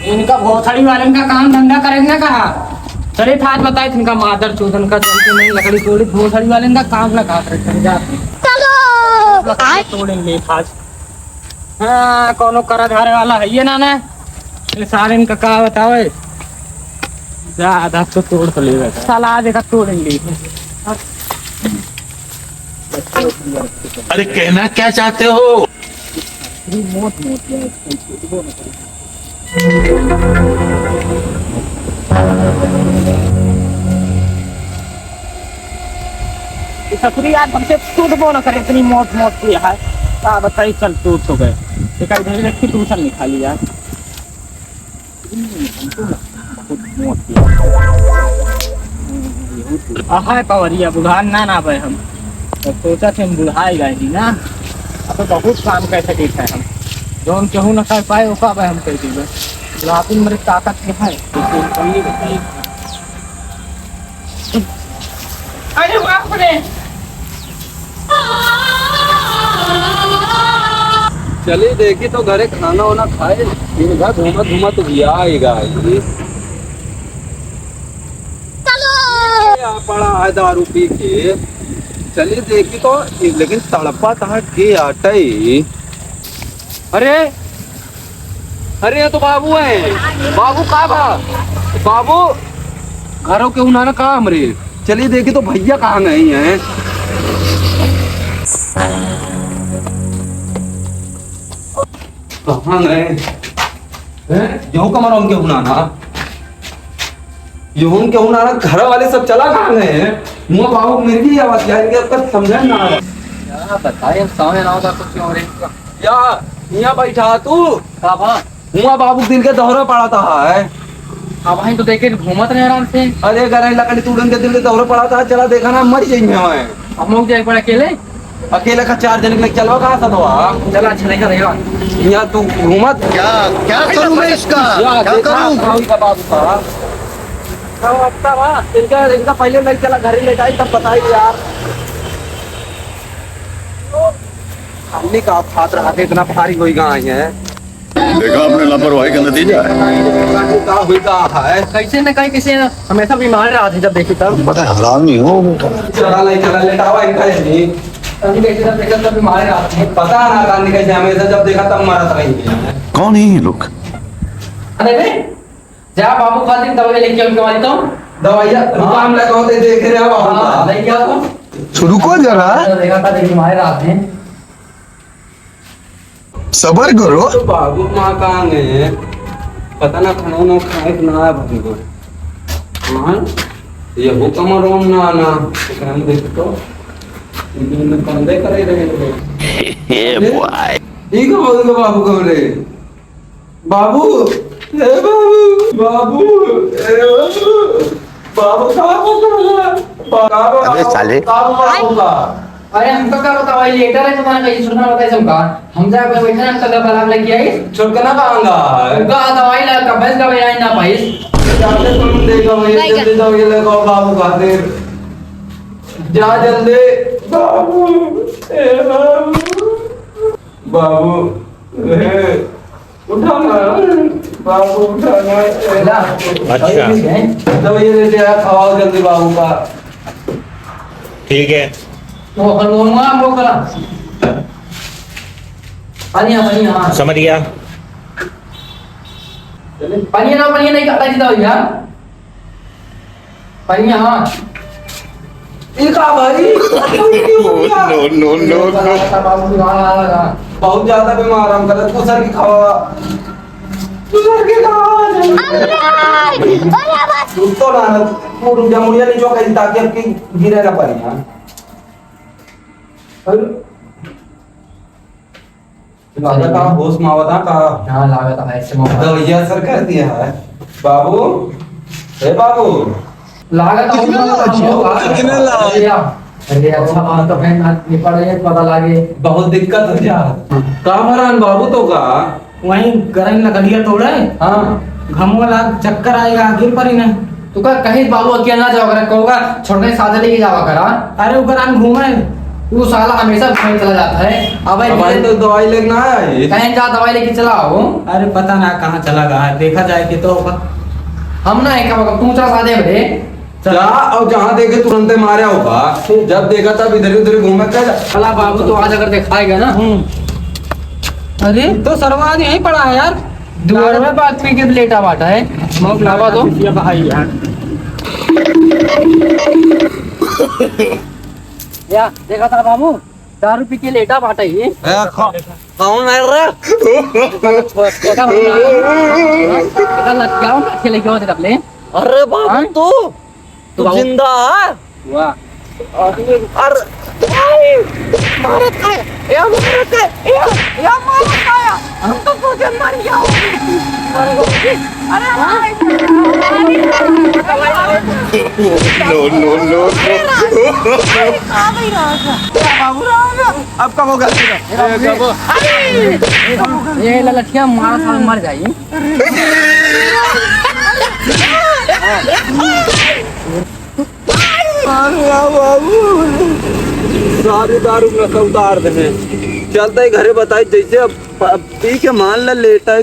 इनका भोसड़ी वाले का काम धंधा करेंगे कहा। चले था आज बताए इनका मादर चोदन का चलते नहीं लकड़ी तोड़ी भोसड़ी वाले का काम ना कहा करे जाते तोड़ेंगे आज। हाँ कोनो करा धारे वाला है ये ना ये सारे इनका कहा बताओ ज्यादा तो तोड़ तो ले साला आज का तोड़ेंगे। अरे कहना क्या चाहते हो? मोट ससुरी आज हमसे टूट बो न करे इतनी मोट की है क्या बताइए। चल टूट तो गए एक इधर रखी ट्यूशन निकाल लिया है पवरिया बुढ़ान ना भाई हम तो सोचा थे हम बुढ़ाई गए ही ना अब तो बहुत काम कर सके थे हम जो हम केहू न कर पाए वो भाई हम कर दी बुढ़ापी मेरी ताकत के है। अरे बाप रे चलिए देखी तो घरे खाना वाना खाए घूमा घूमा तो गया आएगा पड़ा है दारू पी के। चलिए देखी तो लेकिन तड़पा था के आटे। अरे अरे ये तो बाबू है। बाबू कहाँ था? बाबू घरों के उन्होंने कहा हमरे। चलिए देखी तो भैया कहाँ गए हैं। कहाँ गए जो कमर उनके उन्हाना यूं के उन्हाना घर वाले सब चला कहाँ गए हैं। मुँह बाबू मेरी आवाज जाएंगे अब तक समझा ना क्या बताए समझ ना होता कुछ और या यहाँ बैठा तू मुँह बाबू दिल के दौरा पड़ा था है। अब भाई तो देखे घूमत रहे आराम से। अरे घर लकड़ी तोड़न के दिल के दौरा पड़ा था चला देखा ना मर जाएंगे हम लोग जाए पड़े अकेले अकेले का 4 जन के चलवा कहाँ सदवा चला अच्छा नहीं करेगा यहाँ तू घूमत क्या क्या करूं मैं इसका? क्या करूं? बाबू का इनका पहले नहीं चला घर ही ले जाए तब बताइए यार। हमने का खात रहा थे इतना भारी कोई कहाँ आई है। देखा आपने लापरवाही का नतीजा है। कैसे न कहीं किसी हमेशा बीमार रहा थे जब देखी तब पता है हरामी हो चला लेटावा इनका नहीं जब देखा तब बीमार रहा थे। पता ना गांधी कैसे हमेशा जब देखा तब मारा था। कौन है ये लोग? अरे जा बाबू खातिर दवाई लेके उनके वाली तो दवाइयाँ काम लगा होते देख रहे हैं बाबू नहीं क्या तो रुको जरा देखा था लेकिन बीमार रहा थे। सबर करो। तो बाबू माँ कहाँ गए पता ना खाना ना खाए ना है भाई को हाँ ये हुक्म रोम ना आना हम देख तो इन्होंने कंधे करे रहे ठीक है बाबू कब रे बाबू ए बाबू बाबू बाबू अबे साले बाबू का अरे हमको क्या बताओ ये लेटर है तुम्हारा कहीं सुनना बताइए हमका हम जा कर बैठे हम तक बलाम लेके आई छुटकना पाऊंगा उनका दवाई ला कबज का बजाय ना पाइस जाते तुम देखो ये जल्दी जाओ ये लगाओ बाबू खातिर जा जल्दी बाबू ए बाबू उठाना बाबू उठाना अच्छा दवाई ले ले खाओ जल्दी बाबू का ठीक है तो हलवा हम करा पानी समझ गया। पानी नहीं खाता जी दवाई यार पानी हाँ इनका भाई नो बहुत ज्यादा बीमार हम गलत को सर की खावा सर की खावा तो ना पूरी जमुनिया नहीं जो कहीं ताकि आपकी गिरे ना पानी हां लागत का होश मावता का हां लागत है ऐसे मौका दवाइयां सर कर दिया है बाबू हे बाबू लागत कितने अरे अच्छा बात तो है ना निपट गए पता लागे बहुत दिक्कत हो जा कामरान बाबू तो का वहीं गरम लकड़ियां तोड़े हां घमो लाग चक्कर आएगा गिर पड़ी ना तू का कहीं बाबू अकेला जाओ कर कहूंगा छोड़ने साथ लेके जावा करा अरे ऊपर आन घूमे तू साला हमेशा घूमने चला जाता है। अब भाई तो दवाई लेके ना आया है। कहीं जा दवाई लेके चला हो। अरे पता ना कहाँ चला गया है, देखा जाए कि तो हम ना एक काम, तू चला सादे बड़े जा और जहाँ देखे तुरंत मारे होगा। जब देखा तब इधर उधर घूमा कर। चला बाबू तो आज अगर दिखाएगा ना। अरे तो सरवाद यहीं पड़ा है यार। दोबारा में बात पी के लेटा बाटा है। स्मोक लावा तो ये भाई यार या देखा था बाबू, दारू पी के लेटा बाटा ही। कौन मार रहा? खेले क्यों अपने। अरे बाबू तू तो जिंदा है? वाह अरे मारत है या मारत है या मारत है। हम तो तुझे मर गया। No, no, अब कब होगा? ये ललठिया मारा साल मर जाई। सारी दारू में सब उतार दे। चलते ही घरे बताई जैसे अब पी के मान ले लेटा है।